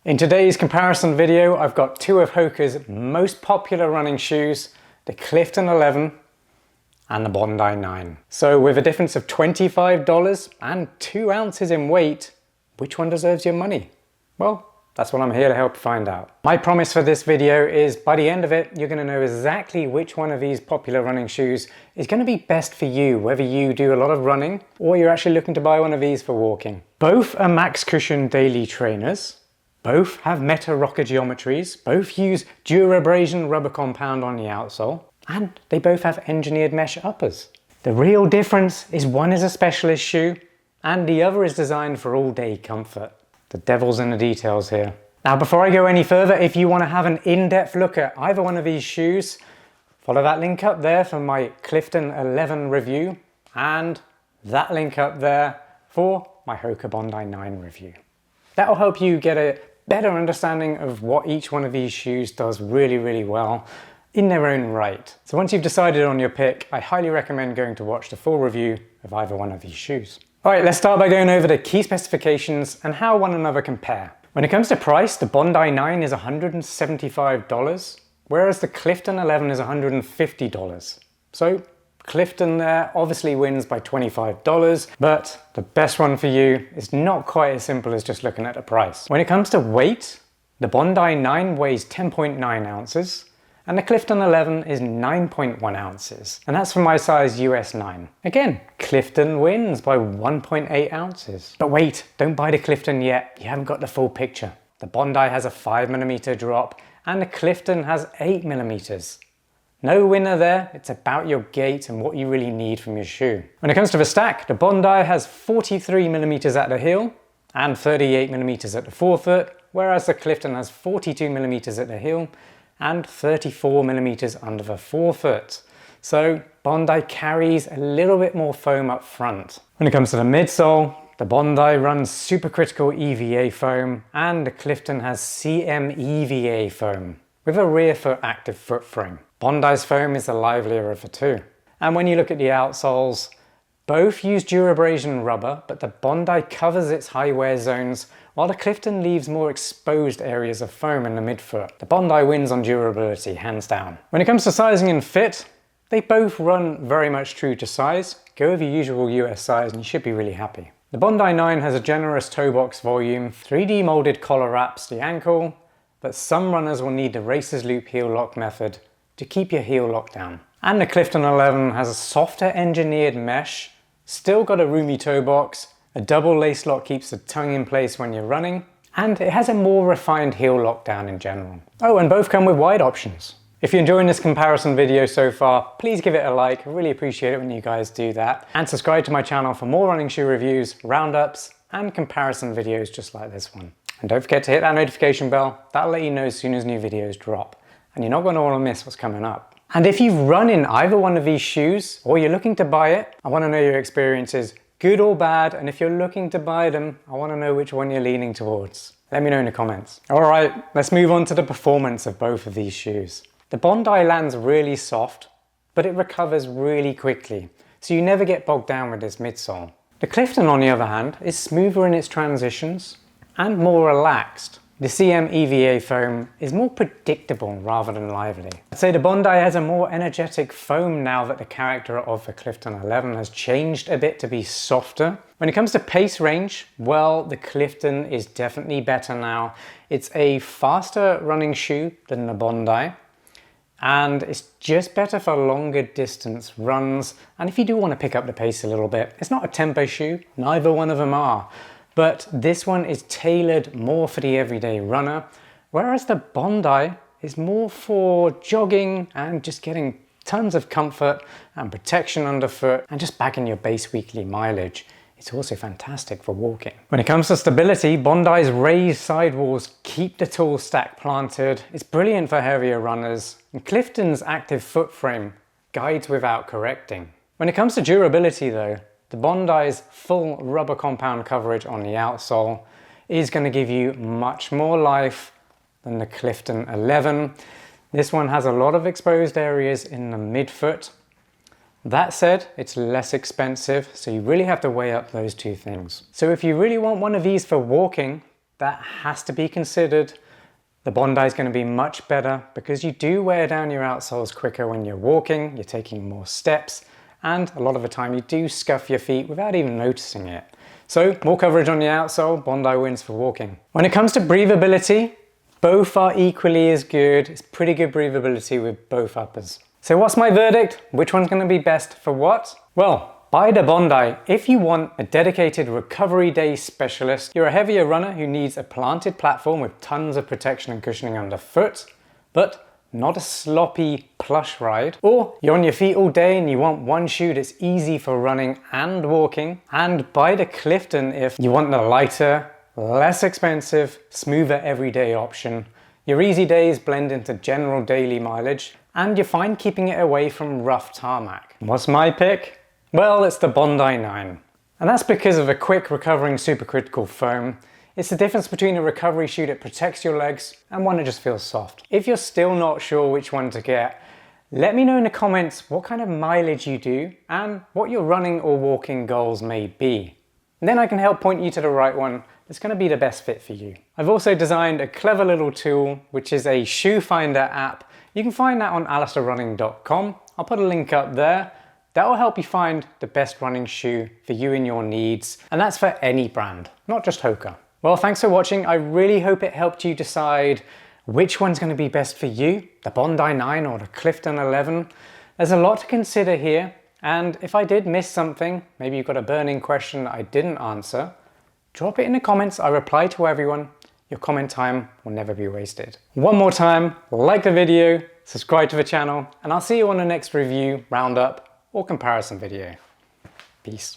In today's comparison video, I've got two of Hoka's most popular running shoes, the Clifton 11 and the Bondi 9. So with a difference of $25 and 2 ounces in weight, which one deserves your money? Well, that's what I'm here to help find out. My promise for this video is by the end of it, you're going to know exactly which one of these popular running shoes is going to be best for you, whether you do a lot of running or you're actually looking to buy one of these for walking. Both are max cushion daily trainers. Both have Meta rocker geometries, both use Durabrasion rubber compound on the outsole, and they both have engineered mesh uppers. The real difference is one is a specialist shoe and the other is designed for all-day comfort. The devil's in the details here. Now before I go any further, if you want to have an in-depth look at either one of these shoes, follow that link up there for my Clifton 11 review and that link up there for my Hoka Bondi 9 review. That'll help you get a better understanding of what each one of these shoes does really well in their own right. So once you've decided on your pick, I highly recommend going to watch the full review of either one of these shoes. Alright, let's start by going over the key specifications and how one another compare. When it comes to price, the Bondi 9 is $175, whereas the Clifton 11 is $150. So Clifton there obviously wins by $25, but the best one for you is not quite as simple as just looking at the price. When it comes to weight, the Bondi 9 weighs 10.9 ounces and the Clifton 11 is 9.1 ounces, and that's for my size US 9. Again, Clifton wins by 1.8 ounces. But wait, don't buy the Clifton yet, you haven't got the full picture. The Bondi has a 5mm drop and the Clifton has 8mm. No winner there, it's about your gait and what you really need from your shoe. When it comes to the stack, the Bondi has 43mm at the heel and 38mm at the forefoot, whereas the Clifton has 42mm at the heel and 34mm under the forefoot. So Bondi carries a little bit more foam up front. When it comes to the midsole, the Bondi runs supercritical EVA foam and the Clifton has CMEVA foam with a rear foot active foot frame. Bondi's foam is the livelier of the two. And when you look at the outsoles, both use Durabrasion rubber, but the Bondi covers its high wear zones, while the Clifton leaves more exposed areas of foam in the midfoot. The Bondi wins on durability, hands down. When it comes to sizing and fit, they both run very much true to size. Go with your usual US size and you should be really happy. The Bondi 9 has a generous toe box volume, 3D molded collar wraps the ankle, but some runners will need the racer's loop heel lock method to keep your heel locked down. And the Clifton 11 has a softer engineered mesh, still got a roomy toe box, a double lace lock keeps the tongue in place when you're running, and it has a more refined heel lockdown in general. Oh, and both come with wide options. If you're enjoying this comparison video so far, please give it a like, I really appreciate it when you guys do that, and subscribe to my channel for more running shoe reviews, roundups, and comparison videos just like this one. And don't forget to hit that notification bell, that'll let you know as soon as new videos drop. And you're not going to want to miss what's coming up. And if you've run in either one of these shoes or you're looking to buy it, I want to know your experiences, good or bad, and if you're looking to buy them, I want to know which one you're leaning towards. Let me know in the comments. Alright, let's move on to the performance of both of these shoes. The Bondi lands really soft, but it recovers really quickly, so you never get bogged down with this midsole. The Clifton, on the other hand, is smoother in its transitions and more relaxed. The CMEVA foam is more predictable rather than lively. I'd say the Bondi has a more energetic foam now that the character of the Clifton 11 has changed a bit to be softer. When it comes to pace range, well, the Clifton is definitely better now. It's a faster running shoe than the Bondi, and it's just better for longer distance runs. And if you do want to pick up the pace a little bit, it's not a tempo shoe, neither one of them are. But this one is tailored more for the everyday runner, whereas the Bondi is more for jogging and just getting tons of comfort and protection underfoot and just bagging your base weekly mileage. It's also fantastic for walking. When it comes to stability, Bondi's raised sidewalls keep the tall stack planted. It's brilliant for heavier runners, and Clifton's active foot frame guides without correcting. When it comes to durability though, the Bondi's full rubber compound coverage on the outsole is going to give you much more life than the Clifton 11. This one has a lot of exposed areas in the midfoot. That said, it's less expensive, so you really have to weigh up those two things. So if you really want one of these for walking, that has to be considered. The Bondi is going to be much better because you do wear down your outsoles quicker when you're walking, you're taking more steps, and a lot of the time you do scuff your feet without even noticing it. So more coverage on the outsole, Bondi wins for walking. When it comes to breathability, both are equally as good. It's pretty good breathability with both uppers. So what's my verdict? Which one's going to be best for what? Well, buy the Bondi if you want a dedicated recovery day specialist, you're a heavier runner who needs a planted platform with tons of protection and cushioning underfoot, but not a sloppy plush ride, or you're on your feet all day and you want one shoe that's easy for running and walking, and buy the Clifton if you want the lighter, less expensive, smoother everyday option. Your easy days blend into general daily mileage, and you're fine keeping it away from rough tarmac. What's my pick? Well, it's the Bondi 9. And that's because of a quick recovering supercritical foam. It's the difference between a recovery shoe that protects your legs and one that just feels soft. If you're still not sure which one to get, let me know in the comments what kind of mileage you do and what your running or walking goals may be. And then I can help point you to the right one that's going to be the best fit for you. I've also designed a clever little tool, which is a shoe finder app. You can find that on alistairrunning.com. I'll put a link up there. That will help you find the best running shoe for you and your needs. And that's for any brand, not just Hoka. Well, thanks for watching. I really hope it helped you decide which one's going to be best for you, the Bondi 9 or the Clifton 11. There's a lot to consider here, and if I did miss something, maybe you've got a burning question that I didn't answer, drop it in the comments. I reply to everyone. Your comment time will never be wasted. One more time, like the video, subscribe to the channel, and I'll see you on the next review, roundup, or comparison video. Peace.